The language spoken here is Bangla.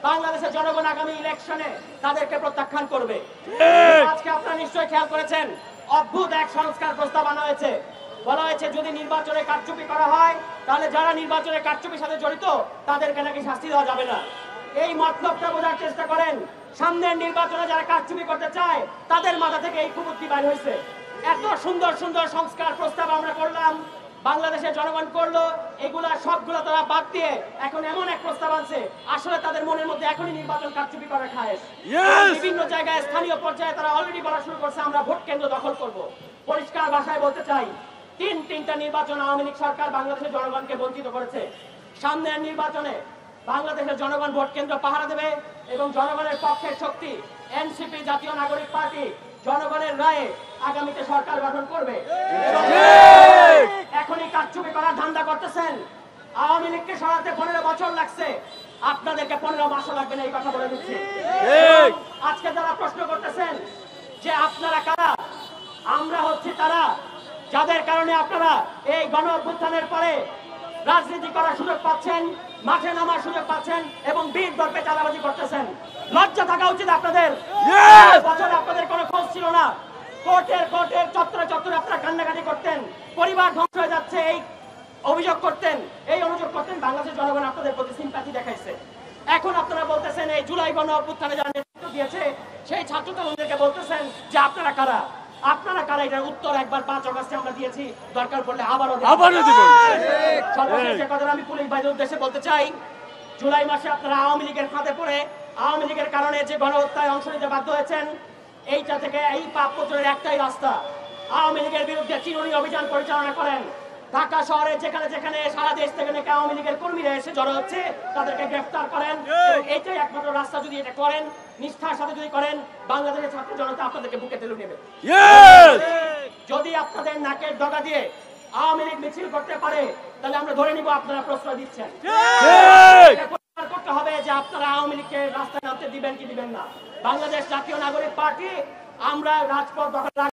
বাংলাদেশের জনগণ আগামী ইলেকশনে তাদেরকে প্রত্যাখ্যান করবে। আজকে আপনারা নিশ্চয়ই খেয়াল করেছেন, অদ্ভুত এক সংস্কার প্রস্তাব আনা হয়েছে। বলা হয়েছে যদি নির্বাচনে কারচুপি করা হয় তাহলে যারা নির্বাচনে কারচুপির সাথে জড়িত তাদেরকে নাকি শাস্তি দেওয়া যাবে না। এই মতলবটা বোঝার চেষ্টা করেন। সামনের নির্বাচনে যারা কারচুপি করতে চায় তাদের মাথা থেকে এই কুবুদ্ধি বাইর হয়েছে। এত সুন্দর সুন্দর সংস্কার প্রস্তাব আমরা করলাম, বাংলাদেশের জনগণ করলো, এগুলা সবগুলো তারা বাদ দিয়ে এখন এমন এক প্রস্তাব আনছে, আসলে তাদের মনের মধ্যে এখনই নির্বাচন কারচুপি করার খায়েশ। বিভিন্ন জায়গায় স্থানীয় পর্যায়ে তারা অলরেডি বলা শুরু করছে আমরা ভোট কেন্দ্র দখল করব। পরিষ্কার ভাষায় বলতে চাই, তিনটা নির্বাচন আওয়ামী লীগ সরকার বাংলাদেশের জনগণকে বঞ্চিত করেছে। সামনের নির্বাচনে বাংলাদেশের জনগণ ভোট কেন্দ্র পাহারা দেবে এবং জনগণের পক্ষের শক্তি এনসিপি জাতীয় নাগরিক পার্টি জনগণের রায়ে আগামীতে সরকার গঠন করবে। এখনই কারচুপি করার ধান্দা করতেছেন। আওয়ামী লীগকে সরাতে 15 বছর লাগছে, আপনাদেরকে 15 মাসও লাগবে না, এই কথা বলে দিচ্ছি। আজকে যারা প্রশ্ন করতেছেন যে আপনারা কারা, আমরা হচ্ছি তারা যাদের কারণে আপনারা এই গণ অভ্যুত্থানের পরে রাজনীতি করার সুযোগ পাচ্ছেন, মাঠে নামার সুযোগ পাচ্ছেন এবং বীর দর্পে চাঁদাবাজি করতেছেন। লজ্জা থাকা উচিত আপনাদের। বছর আপনাদের কোনো খোঁজ ছিল না। কোর্টের চত্বরে আপনারা কান্নাকাটি করতেন, পরিবার ধ্বংস হয়ে যাচ্ছে এই অভিযোগ করতেন, এই অনুযোগ করতেন। বাংলাদেশের জনগণ আপনাদের প্রতি সিম্প্যাথি দেখাইছে। এখন আপনারা বলতেছেন এই জুলাই গণ অভ্যুত্থানে যারা নেতৃত্ব দিয়েছে সেই ছাত্র তরুণদেরকে বলতেছেন যে আপনারা কারা, আপনারা কারা। এটার উত্তর একবার 5 অগস্টে আমরা দিয়েছি, দরকার পড়লে আবারও দিব। সর্বশেষ যে কথাটা আমি পুলিশ বাহিনীর উদ্দেশ্যে বলতে চাই, জুলাই মাসে আপনারা আওয়ামী লীগের ফাঁদে পড়ে আওয়ামী লীগের কারণে যে গণহত্যায় অংশ নিতে বাধ্য হয়েছেন, এইটা থেকে এই পাপ মোচনের একটাই রাস্তা, আওয়ামী লীগের বিরুদ্ধে চিরুনি অভিযান পরিচালনা করেন। ঢাকা শহরে যেখানে যেখানে সারা দেশ থেকে নাকি আওয়ামী লীগের কর্মীরা এসে জড়ো হচ্ছে তাদেরকে গ্রেফতার করেন। এইটাই একমাত্র রাস্তা। যদি এটা করেন, নিষ্ঠার সাথে যদি করেন, বাংলাদেশের ছাত্র জনতা আপনাদেরকে বুকে তুলে নেবে। যদি আপনাদের নাকের ডগা দিয়ে আওয়ামী লীগ মিছিল করতে পারে তাহলে আমরা ধরে নিব আপনারা প্রশ্রয় দিচ্ছেন। করতে হবে যে আপনারা আওয়ামী লীগকে রাস্তায় নামতে দিবেন কি দিবেন না। বাংলাদেশ জাতীয় নাগরিক পার্টি আমরা রাজপথ দখল